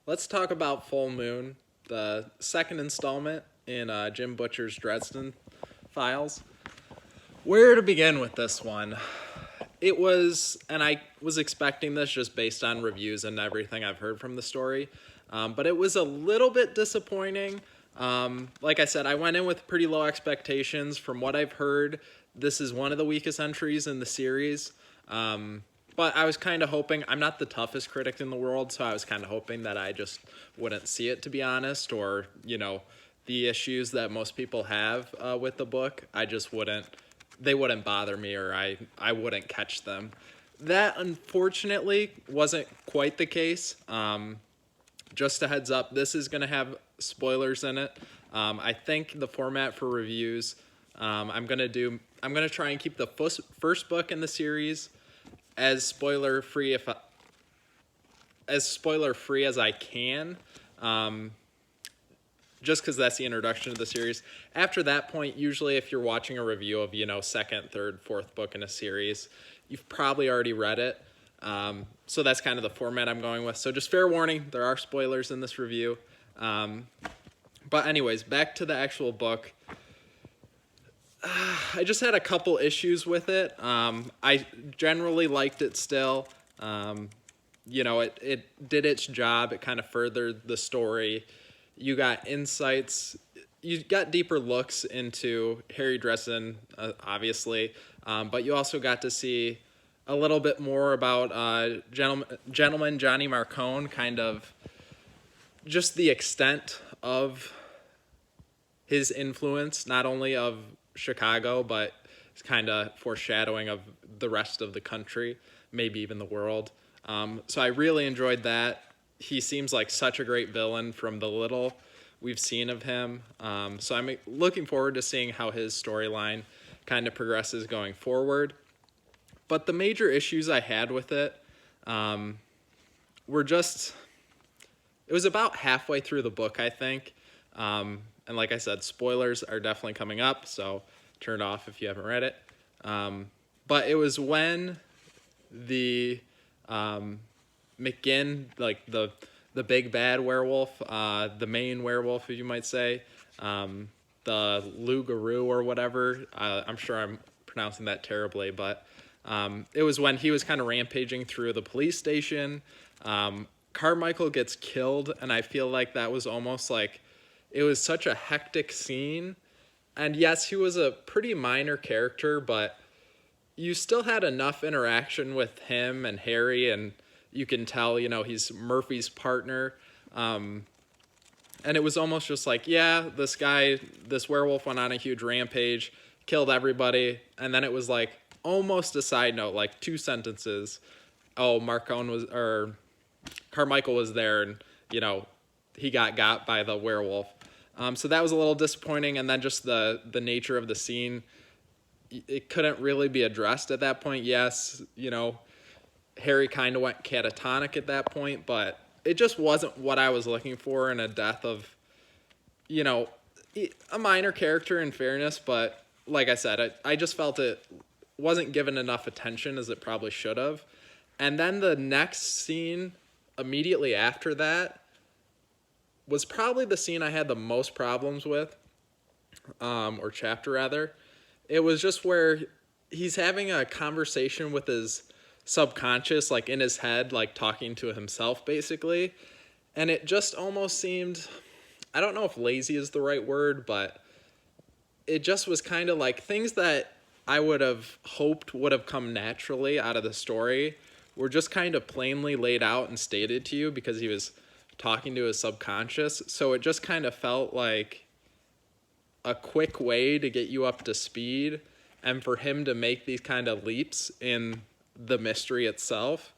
Let's talk about Full Moon, the second installment in Jim Butcher's Dresden files. Where to begin with this one? It was, and I was expecting this just based on reviews and everything I've heard from the story, but it was a little bit disappointing. Like I said, I went in with pretty low expectations. From what I've heard, this is one of the weakest entries in the series. But I was kind of hoping, I'm not the toughest critic in the world, so I was kind of hoping that I just wouldn't see it, to be honest, or, the issues that most people have with the book. I just wouldn't, they wouldn't bother me, or I wouldn't catch them. That, unfortunately, wasn't quite the case. Just a heads up, this is going to have spoilers in it. I think the format for reviews, I'm going to try and keep the first book in the series as spoiler free as I can, just because that's the introduction to the series. After that point, usually if you're watching a review of second, third, fourth book in a series, you've probably already read it. So that's kind of the format I'm going with. So just fair warning, there are spoilers in this review. But anyways, back to the actual book. I just had a couple issues with it. I generally liked it still. It did its job. It kind of furthered the story. You got insights. You got deeper looks into Harry Dresden, obviously. But you also got to see a little bit more about gentleman Johnny Marcone, kind of just the extent of his influence, not only of Chicago, but it's kind of foreshadowing of the rest of the country, maybe even the world. So I really enjoyed that. He seems like such a great villain from the little we've seen of him. So I'm looking forward to seeing how his storyline kind of progresses going forward. But the major issues I had with it were just, it was about halfway through the book, I think. And like I said, spoilers are definitely coming up, so turn it off if you haven't read it. But it was when the McGinn, like the big bad werewolf, the main werewolf, you might say, the Loup-garou or whatever. I'm sure I'm pronouncing that terribly, but it was when he was kind of rampaging through the police station. Carmichael gets killed, and I feel like that was almost like, it was such a hectic scene. And yes, he was a pretty minor character, but you still had enough interaction with him and Harry, and you can tell, he's Murphy's partner. And it was almost just like, yeah, this werewolf went on a huge rampage, killed everybody, and then it was like almost a side note, like two sentences. Oh, Carmichael was there, and, he got by the werewolf. So that was a little disappointing, and then just the nature of the scene, it couldn't really be addressed at that point. Yes, Harry kind of went catatonic at that point, but it just wasn't what I was looking for in a death of, a minor character, in fairness, but like I said, I just felt it wasn't given enough attention as it probably should have. And then the next scene immediately after that was probably the scene I had the most problems with, or chapter rather. It was just where he's having a conversation with his subconscious, like in his head, like talking to himself basically. And it just almost seemed, I don't know if lazy is the right word, but it just was kind of like things that I would have hoped would have come naturally out of the story were just kind of plainly laid out and stated to you because he was talking to his subconscious. So it just kind of felt like a quick way to get you up to speed and for him to make these kind of leaps in the mystery itself.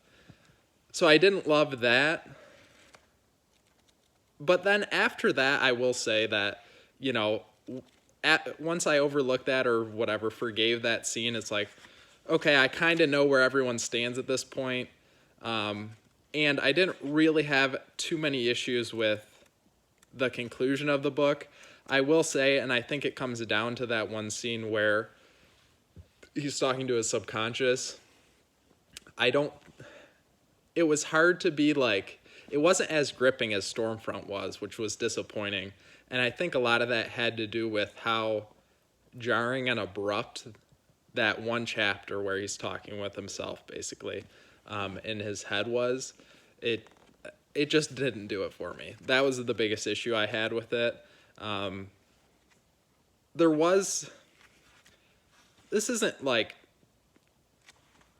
So I didn't love that. But then after that, I will say that, once I overlooked that or whatever, forgave that scene, it's like, okay, I kind of know where everyone stands at this point. And I didn't really have too many issues with the conclusion of the book. I will say, and I think it comes down to that one scene where he's talking to his subconscious. It was hard to be like, it wasn't as gripping as Stormfront was, which was disappointing. And I think a lot of that had to do with how jarring and abrupt that one chapter where he's talking with himself, basically, in his head was. It just didn't do it for me. That was the biggest issue I had with it. This isn't like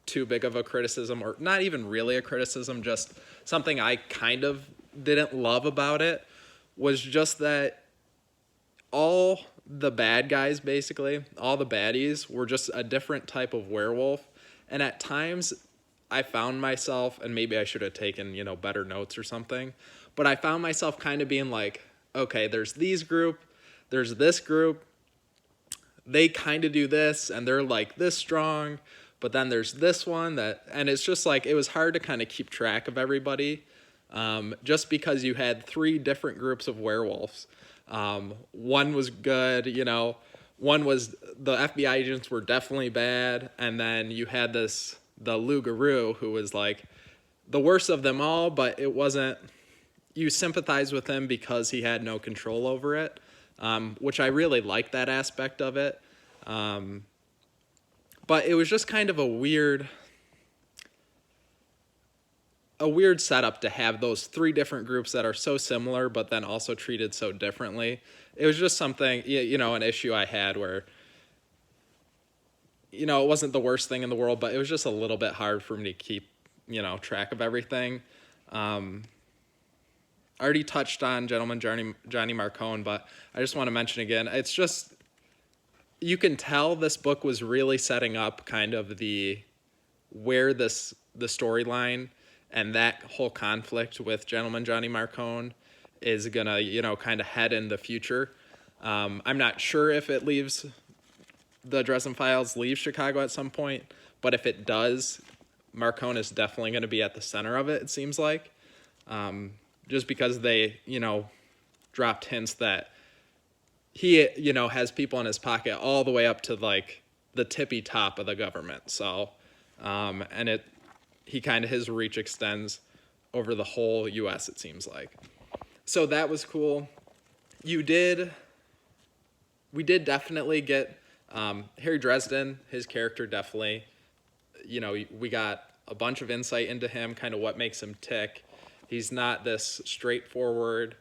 too big of a criticism, or not even really a criticism, just something I kind of didn't love about it was just that all the bad guys, basically, all the baddies, were just a different type of werewolf. And at times, I found myself, and maybe I should have taken, better notes or something, but I found myself kind of being like, okay, there's these group, there's this group, they kind of do this, and they're like this strong, but then there's this one and it's just like, it was hard to kind of keep track of everybody, just because you had 3 different groups of werewolves. One was good, one was, the FBI agents were definitely bad, and then you had the Loup-garou, who was like the worst of them all, but it wasn't, you sympathize with him because he had no control over it, which I really liked that aspect of it. But it was just kind of a weird setup to have those 3 different groups that are so similar, but then also treated so differently. It was just something, an issue I had where, it wasn't the worst thing in the world, but it was just a little bit hard for me to keep, track of everything. I already touched on Gentleman Johnny Marcone, but I just want to mention again, it's just, you can tell this book was really setting up kind of the storyline and that whole conflict with Gentleman Johnny Marcone is gonna, kind of head in the future. I'm not sure if it leaves, the Dresden Files leaves Chicago at some point, but if it does, Marcone is definitely going to be at the center of it seems like. Just because they, dropped hints that he, has people in his pocket all the way up to like the tippy top of the government. So, and he kind of, his reach extends over the whole U.S. it seems like. So that was cool. We did definitely get Harry Dresden, his character definitely, we got a bunch of insight into him, kind of what makes him tick. He's not this straightforward,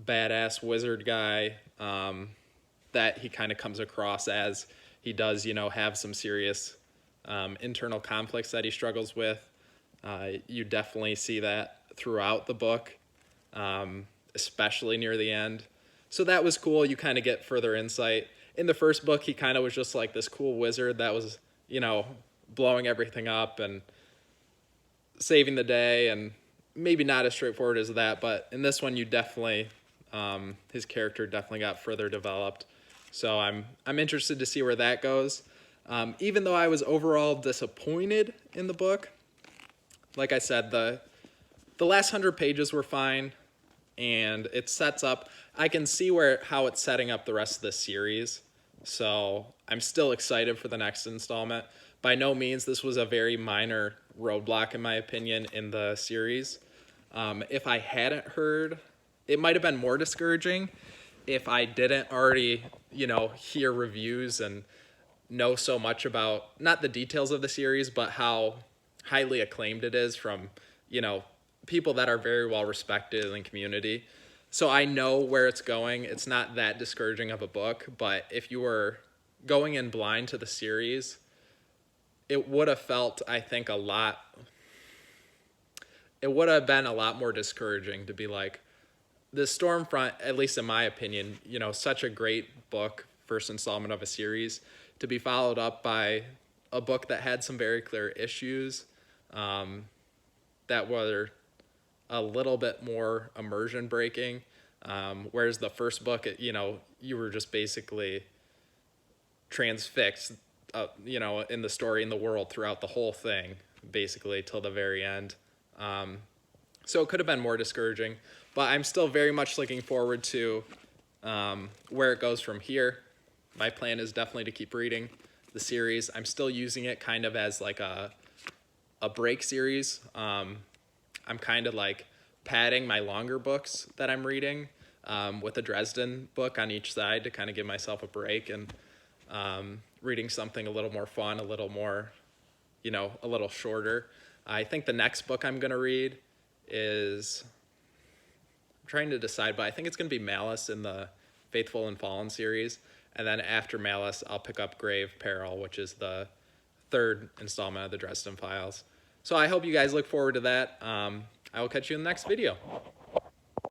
badass wizard guy that he kind of comes across as. He does, have some serious internal conflicts that he struggles with. You definitely see that throughout the book, especially near the end. So that was cool. You kind of get further insight. In the first book, he kind of was just like this cool wizard that was, blowing everything up and saving the day, and maybe not as straightforward as that, but in this one you definitely, his character definitely got further developed. So I'm interested to see where that goes. Even though I was overall disappointed in the book, like I said, the last 100 pages were fine, and it sets up, I can see how it's setting up the rest of the series. So I'm still excited for the next installment. By no means, this was a very minor roadblock, in my opinion, in the series. If I hadn't heard, it might have been more discouraging if I didn't already, hear reviews and know so much about, not the details of the series, but how highly acclaimed it is from, people that are very well respected in the community. So I know where it's going. It's not that discouraging of a book, but if you were going in blind to the series, it would have felt, I think, it would have been a lot more discouraging to be like, the Stormfront, at least in my opinion, such a great book, first installment of a series, to be followed up by a book that had some very clear issues, that were a little bit more immersion breaking, whereas the first book, you were just basically transfixed, in the story, in the world, throughout the whole thing, basically till the very end. So it could have been more discouraging, but I'm still very much looking forward to where it goes from here. My plan is definitely to keep reading the series. I'm still using it kind of as like a break series. I'm kind of like padding my longer books that I'm reading with a Dresden book on each side to kind of give myself a break, and reading something a little more fun, a little more, a little shorter. I think the next book I'm going to read is, I'm trying to decide, but I think it's going to be Malice in the Faithful and Fallen series. And then after Malice, I'll pick up Grave Peril, which is the third installment of the Dresden Files. So I hope you guys look forward to that. I will catch you in the next video.